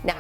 Now,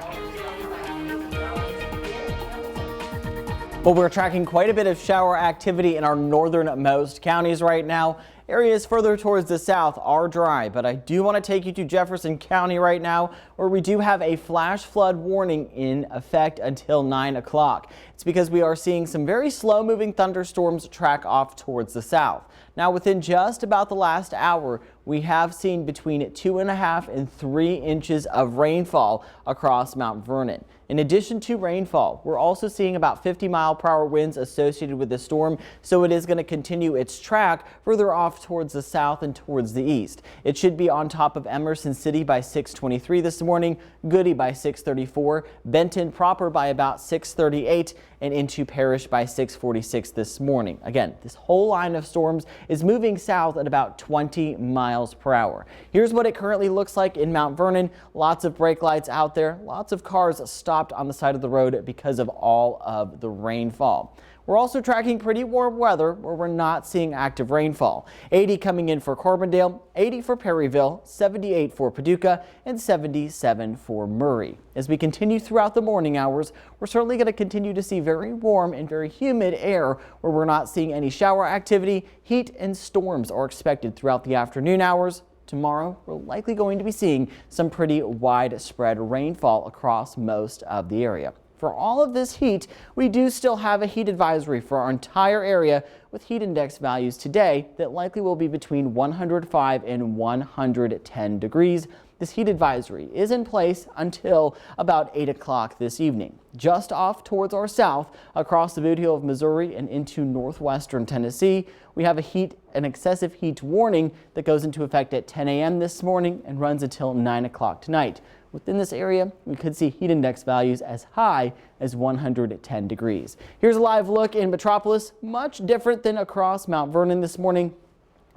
well, we're tracking quite a bit of shower activity in our northernmost counties right now. Areas further towards the south are dry, but I do want to take you to Jefferson County right now, where we do have a flash flood warning in effect until 9 o'clock. It's because we are seeing some very slow moving thunderstorms track off towards the south. Now, within just about the last hour, we have seen between 2.5 and 3 inches of rainfall across Mount Vernon. In addition to rainfall, we're also seeing about 50-mile-per-hour winds associated with the storm, so it is going to continue its track further off towards the south and towards the east. It should be on top of Emerson City by 6:23 this morning, Goody by 6:34, Benton proper by about 6:38, and into Parrish by 6:46 this morning. Again, this whole line of storms is moving south at about 20 miles per hour. Here's what it currently looks like in Mount Vernon. Lots of brake lights out there, lots of cars stopped on the side of the road because of all of the rainfall. We're also tracking pretty warm weather where we're not seeing active rainfall. 80 coming in for Carbondale, 80 for Perryville, 78 for Paducah, and 77 for Murray. As we continue throughout the morning hours, we're certainly going to continue to see very warm and very humid air where we're not seeing any shower activity. Heat and storms are expected throughout the afternoon hours. Tomorrow, we're likely going to be seeing some pretty widespread rainfall across most of the area. For all of this heat, we do still have a heat advisory for our entire area with heat index values today that likely will be between 105 and 110 degrees. This heat advisory is in place until about 8 o'clock this evening. Just off towards our south, across the Boot Heel of Missouri and into northwestern Tennessee, we have an excessive heat warning that goes into effect at 10 a.m. this morning and runs until 9 o'clock tonight. Within this area, we could see heat index values as high as 110 degrees. Here's a live look in Metropolis, much different than across Mount Vernon this morning.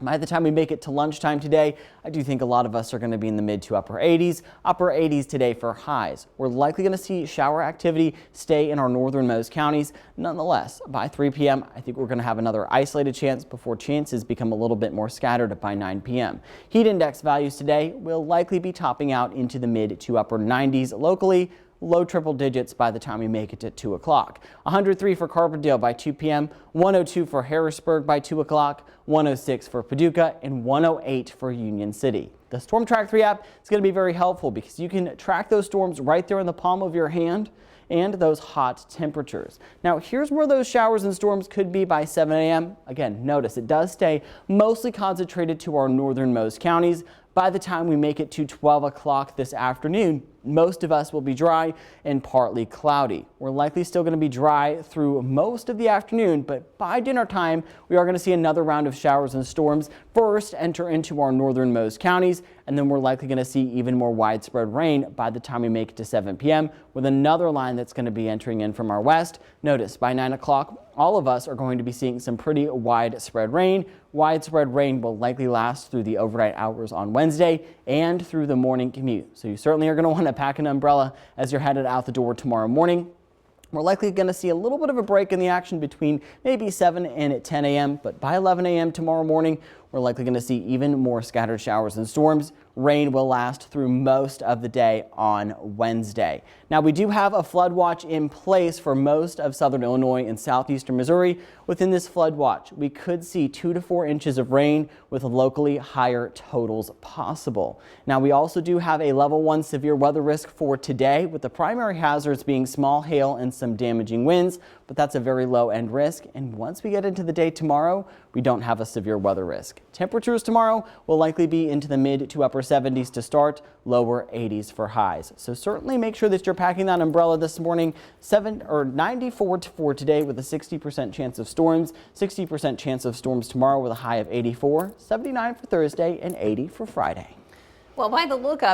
By the time we make it to lunchtime today, I do think a lot of us are going to be in the mid to upper 80s today for highs. We're likely going to see shower activity stay in our northernmost counties. Nonetheless, by 3 p.m., I think we're going to have another isolated chance before chances become a little bit more scattered by 9 p.m. Heat index values today will likely be topping out into the mid to upper 90s locally. Low triple digits by the time we make it to 2 o'clock. 103 for Carbondale by 2 p.m., 102 for Harrisburg by 2 o'clock, 106 for Paducah, and 108 for Union City. The Storm Track 3 app is going to be very helpful because you can track those storms right there in the palm of your hand and those hot temperatures. Now, here's where those showers and storms could be by 7 a.m. Again, notice it does stay mostly concentrated to our northernmost counties. By the time we make it to 12 o'clock this afternoon, most of us will be dry and partly cloudy. We're likely still going to be dry through most of the afternoon, but by dinner time, we are going to see another round of showers and storms first enter into our northernmost counties, and then we're likely going to see even more widespread rain by the time we make it to 7 p.m. with another line that's going to be entering in from our west. Notice by 9 o'clock, all of us are going to be seeing some pretty widespread rain. Widespread rain will likely last through the overnight hours on Wednesday and through the morning commute. So you certainly are going to want to pack an umbrella as you're headed out the door tomorrow morning. We're likely going to see a little bit of a break in the action between maybe 7 and 10 a.m. But by 11 a.m. tomorrow morning, we're likely going to see even more scattered showers and storms. Rain will last through most of the day on Wednesday. Now, we do have a flood watch in place for most of southern Illinois and southeastern Missouri. Within this flood watch, we could see 2 to 4 inches of rain with locally higher totals possible. Now, we also do have a level 1 severe weather risk for today, with the primary hazards being small hail and some damaging winds, but that's a very low end risk. And once we get into the day tomorrow, we don't have a severe weather risk. Temperatures tomorrow will likely be into the mid to upper 70s to start, lower 80s for highs. So certainly make sure that you're packing that umbrella this morning. 94 for today with a 60% chance of storms, 60% chance of storms tomorrow with a high of 84, 79 for Thursday, and 80 for Friday. well, by the look of